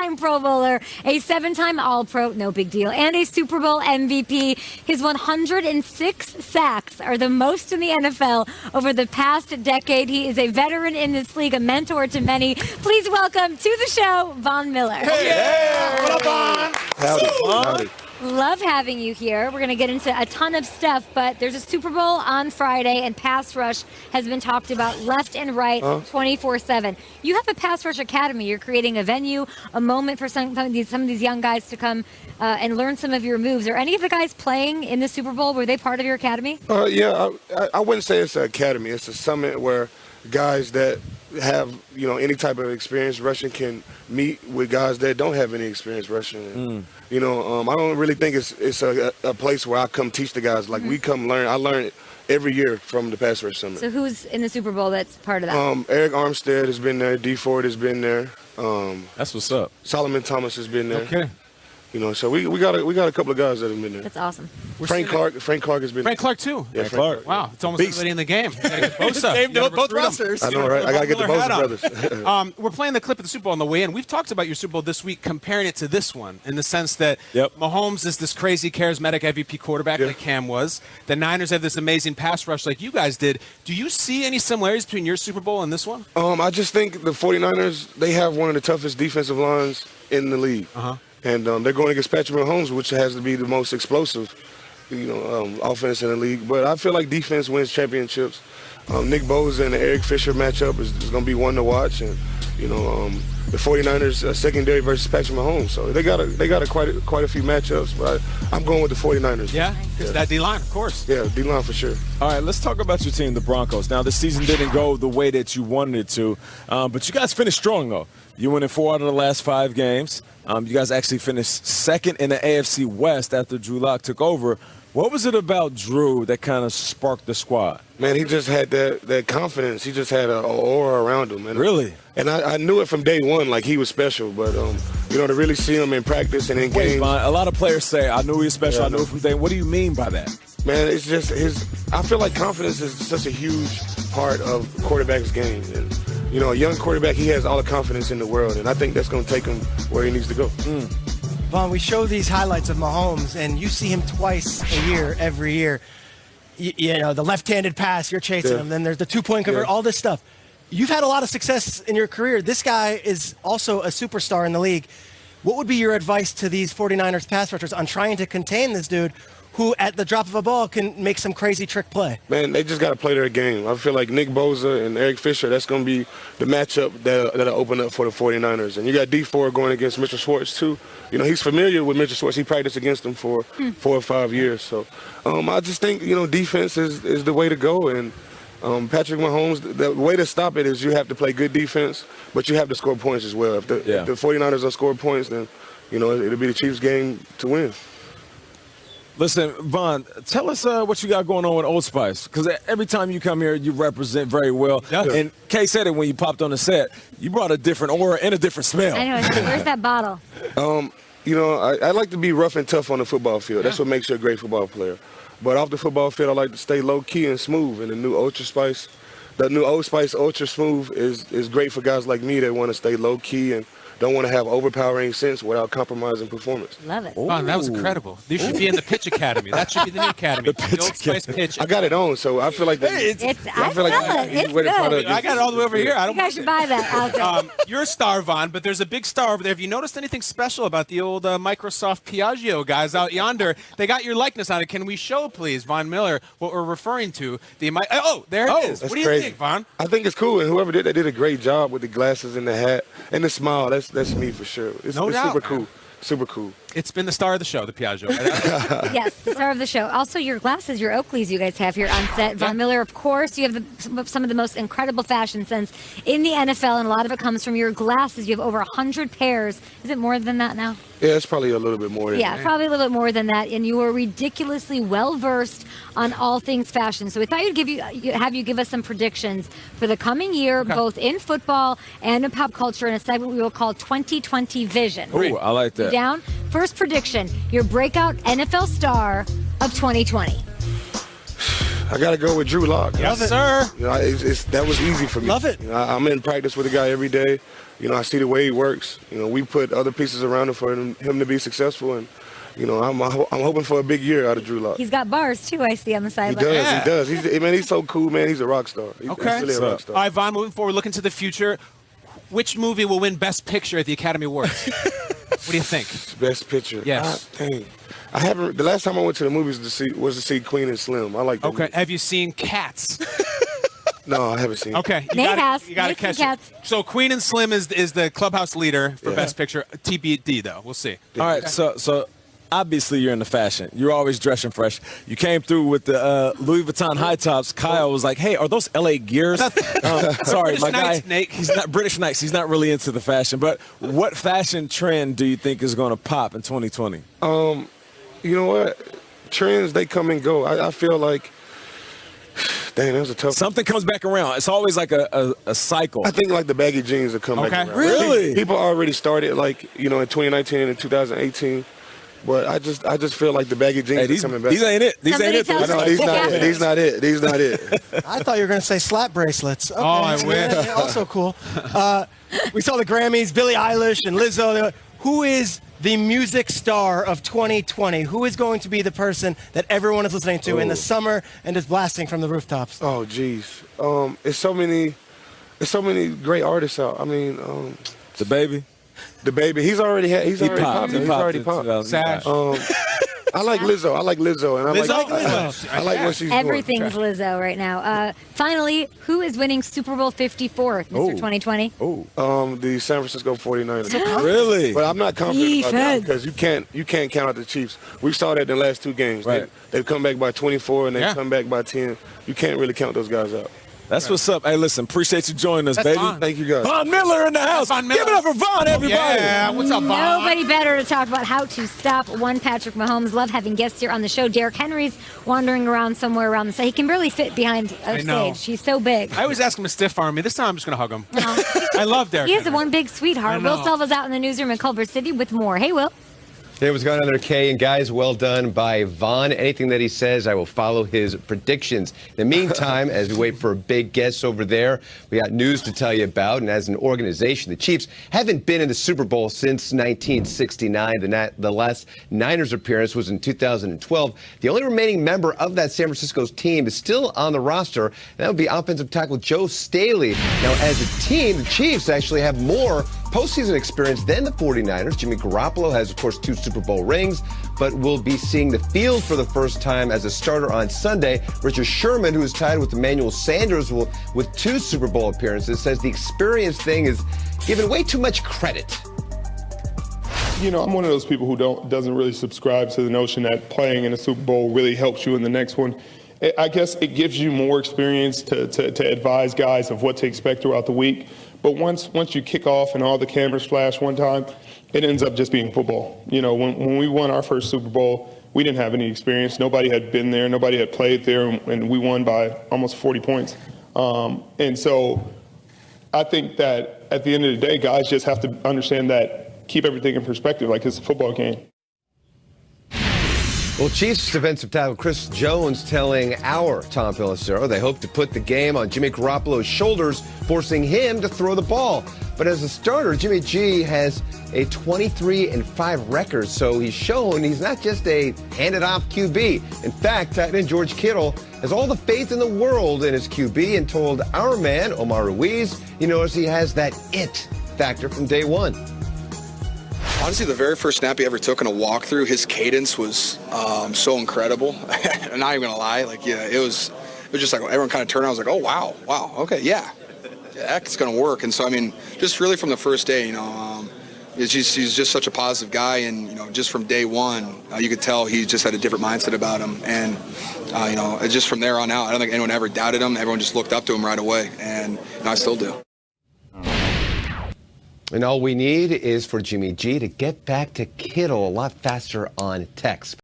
6-time Pro Bowler, a 7-time All-Pro, no big deal, and a Super Bowl MVP. His 106 sacks are the most in the NFL over the past decade. He is a veteran in this league, a mentor to many. Please welcome to the show, Von Miller. Hey! Yeah. What up, Von? Howdy. Love having you here. We're going to get into a ton of stuff, but there's a Super Bowl on Friday, and pass rush has been talked about left and right 24/7. You have a pass rush academy. You're creating a venue, a moment for some of these young guys to come and learn some of your moves. Are any of the guys playing in the Super Bowl? Were they part of your academy? Yeah, I wouldn't say it's an academy. It's a summit where guys that have any type of experience rushing can meet with guys that don't have any experience rushing. I don't really think it's a place where I come teach the guys. Like we come learn. I learn it every year from the pass rush summit. So who's in the Super Bowl that's part of that? Eric Armstead has been there. D Ford has been there. That's what's up. Solomon Thomas has been there. Okay. So we got a couple of guys that have been there. That's awesome. Frank Clark has been. Frank Clark too. Yeah, Frank Clark. Wow, it's almost everybody in the game. Both rosters. I know, right? I gotta get the Bosa brothers. We're playing the clip of the Super Bowl on the way in. We've talked about your Super Bowl this week, comparing it to this one in the sense that Mahomes is this crazy, charismatic MVP quarterback like Cam was. The Niners have this amazing pass rush like you guys did. Do you see any similarities between your Super Bowl and this one? I just think the 49ers, they have one of the toughest defensive lines in the league. And they're going against Patrick Mahomes, which has to be the most explosive, offense in the league. But I feel like defense wins championships. Nick Bosa and the Eric Fisher matchup is going to be one to watch. And, the 49ers secondary versus Patrick Mahomes. So they got quite a few matchups. But I'm going with the 49ers. Yeah, that D-line, of course. Yeah, D-line for sure. All right, let's talk about your team, the Broncos. Now, the season didn't go the way that you wanted it to, but you guys finished strong, though. You won in 4 out of the last 5 games. You guys actually finished second in the AFC West after Drew Lock took over. What was it about Drew that kind of sparked the squad? Man, he just had that confidence. He just had an aura around him. And, really? And I knew it from day one, like he was special. But, to really see him in practice and in games. A lot of players say, I knew he was special, I knew it from day one. What do you mean by that? Man, it's just I feel like confidence is such a huge part of quarterback's game. And, a young quarterback, he has all the confidence in the world. And I think that's going to take him where he needs to go. Vaughn, we show these highlights of Mahomes, and you see him twice a year, every year. The left-handed pass, you're chasing him. Then there's the two-point convert, all this stuff. You've had a lot of success in your career. This guy is also a superstar in the league. What would be your advice to these 49ers pass rushers on trying to contain this dude who, at the drop of a ball, can make some crazy trick play? Man, they just got to play their game. I feel like Nick Bosa and Eric Fisher, that's going to be the matchup that'll open up for the 49ers. And you got D Ford going against Mr. Schwartz, too. He's familiar with Mr. Schwartz. He practiced against him for 4 or 5 years. So I just think, defense is the way to go. And Patrick Mahomes, the way to stop it is you have to play good defense, but you have to score points as well. If the 49ers don't score points, then, it'll be the Chiefs' game to win. Listen, Von, tell us what you got going on with Old Spice, because every time you come here, you represent very well. And Kay said it when you popped on the set. You brought a different aura and a different smell. I know. Where's that bottle? I like to be rough and tough on the football field. That's what makes you a great football player. But off the football field, I like to stay low-key and smooth. And the new Old Spice Ultra Smooth is great for guys like me that want to stay low-key and don't want to have overpowering scents without compromising performance. Love it. Vaughn, that was incredible. You should be in the Pitch Academy. That should be the new academy. The Old Spice Pitch. I got it on, so I feel like it's good. I got it all the way over here. You guys should buy that. You're a star, Vaughn, but there's a big star over there. Have you noticed anything special about the old Microsoft Piaggio guys out yonder? They got your likeness on it. Can we show, please, Von Miller, what we're referring to? There it is. What do you think, Vaughn? I think it's cool, and whoever did that did a great job with the glasses and the hat and the smile. That's me for sure. It's super cool. Super cool. It's been the star of the show, the Piaggio. Yes, the star of the show. Also, your glasses, your Oakleys you guys have here on set. Von Miller, of course, you have some of the most incredible fashion sense in the NFL, and a lot of it comes from your glasses. You have over 100 pairs. Is it more than that now? Yeah, it's probably a little bit more than that. Yeah, probably a little bit more than that. And you are ridiculously well-versed on all things fashion. So we thought have you give us some predictions for the coming year, both in football and in pop culture, in a segment we will call 2020 Vision. Oh, I like that. You down? First prediction, your breakout NFL star of 2020. I got to go with Drew Lock. Yes, sir. You know, that was easy for me. Love it. You know, I'm in practice with the guy every day. You know, I see the way he works. You know, we put other pieces around him for him to be successful. And, you know, I'm hoping for a big year out of Drew Lock. He's got bars, too, I see on the sideline. He does. He's so cool, man. He's a rock star. He's really a rock star. All right, Von, moving forward, looking to the future, which movie will win Best Picture at the Academy Awards? What do you think? Best Picture. Yes. Dang. I haven't. The last time I went to the movies was to see Queen and Slim. I like that. Okay. Movie. Have you seen Cats? No, I haven't seen it. Okay. Nate has. You got to Nate's catch seen it. Cats. So Queen and Slim is the clubhouse leader for Best Picture. TBD, though. We'll see. All right, so obviously you're in the fashion. You're always dressing fresh. You came through with the Louis Vuitton high tops. Kyle was like, hey, are those L.A. Gears? Sorry, my guy. Nate. He's not British Knights. He's not really into the fashion. But what fashion trend do you think is going to pop in 2020? You know what? Trends, they come and go. I feel like, dang, that was a tough Something comes back around. It's always like a cycle. I think like the baggy jeans will come back around. Really? People already started like, you know, in 2019 and 2018. But I just feel like the baggy jeans are coming back. These ain't it. These ain't it. Somebody No, these not it. These not it. I thought you were going to say slap bracelets. Okay, I wish. yeah, also cool. We saw the Grammys, Billie Eilish and Lizzo. Who is the music star of 2020? Who is going to be the person that everyone is listening to in the summer and is blasting from the rooftops? Oh, geez. It's so many great artists out. I mean, The Baby. the baby. He's already popped. He He's popped already in popped. 2005. I like Lizzo. And I like what she's doing. Everything's Lizzo right now. Finally, who is winning Super Bowl 54, Mr. 2020? The San Francisco 49ers. Really? But I'm not confident about that Defense. because you can't count out the Chiefs. We saw that in the last two games. Right. They've come back by 24 and they've come back by 10. You can't really count those guys out. That's what's up. Hey, listen, appreciate you joining us, baby. Von. Thank you, guys. Von Miller in the house. Von Miller. Give it up for Von, everybody. Yeah, what's up, Von? Nobody better to talk about how to stop one Patrick Mahomes. Love having guests here on the show. Derrick Henry's wandering around somewhere around the side. He can barely fit behind a know. stage. He's so big. I always ask him to stiff arm me. This time I'm just going to hug him. I love Derrick. He is Henry. one big sweetheart. I know. Will Selva's out in the newsroom in Culver City with more. Hey, Will. Hey, what's going on there, Kay? And guys, well done by Von. Anything that he says, I will follow his predictions. In the meantime, as we wait for a big guest over there, we got news to tell you about. And as an organization, the Chiefs haven't been in the Super Bowl since 1969. The last Niners appearance was in 2012. The only remaining member of that San Francisco's team is still on the roster. That would be offensive tackle Joe Staley. Now, as a team, the Chiefs actually have more postseason experience than the 49ers. Jimmy Garoppolo has, of course, 2 Super Bowl rings, but will be seeing the field for the first time as a starter on Sunday. Richard Sherman, who is tied with Emmanuel Sanders with 2 Super Bowl appearances, says the experience thing is given way too much credit. You know, I'm one of those people who doesn't really subscribe to the notion that playing in a Super Bowl really helps you in the next one. I guess it gives you more experience to advise guys of what to expect throughout the week. But once you kick off and all the cameras flash one time, it ends up just being football. You know, when we won our first Super Bowl, we didn't have any experience. Nobody had been there. Nobody had played there. And we won by almost 40 points. And so I think that at the end of the day, guys just have to understand that, keep everything in perspective, like it's a football game. Well, Chiefs defensive tackle Chris Jones telling our Tom Pelissero they hope to put the game on Jimmy Garoppolo's shoulders, forcing him to throw the ball. But as a starter, Jimmy G has a 23-5 record, so he's shown he's not just a handed-off QB. In fact, tight end George Kittle has all the faith in the world in his QB and told our man, Omar Ruiz, he knows he has that it factor from day one. Honestly, the very first snap he ever took in a walkthrough, his cadence was so incredible. I'm not even gonna lie, like it was just like everyone kind of turned. I was like, oh wow, okay, yeah, it's gonna work. And so I mean, just really from the first day, you know, he's just such a positive guy, and you know, just from day one, you could tell he just had a different mindset about him. And you know, just from there on out, I don't think anyone ever doubted him. Everyone just looked up to him right away, and you know, I still do. And all we need is for Jimmy G to get back to Kittle a lot faster on text.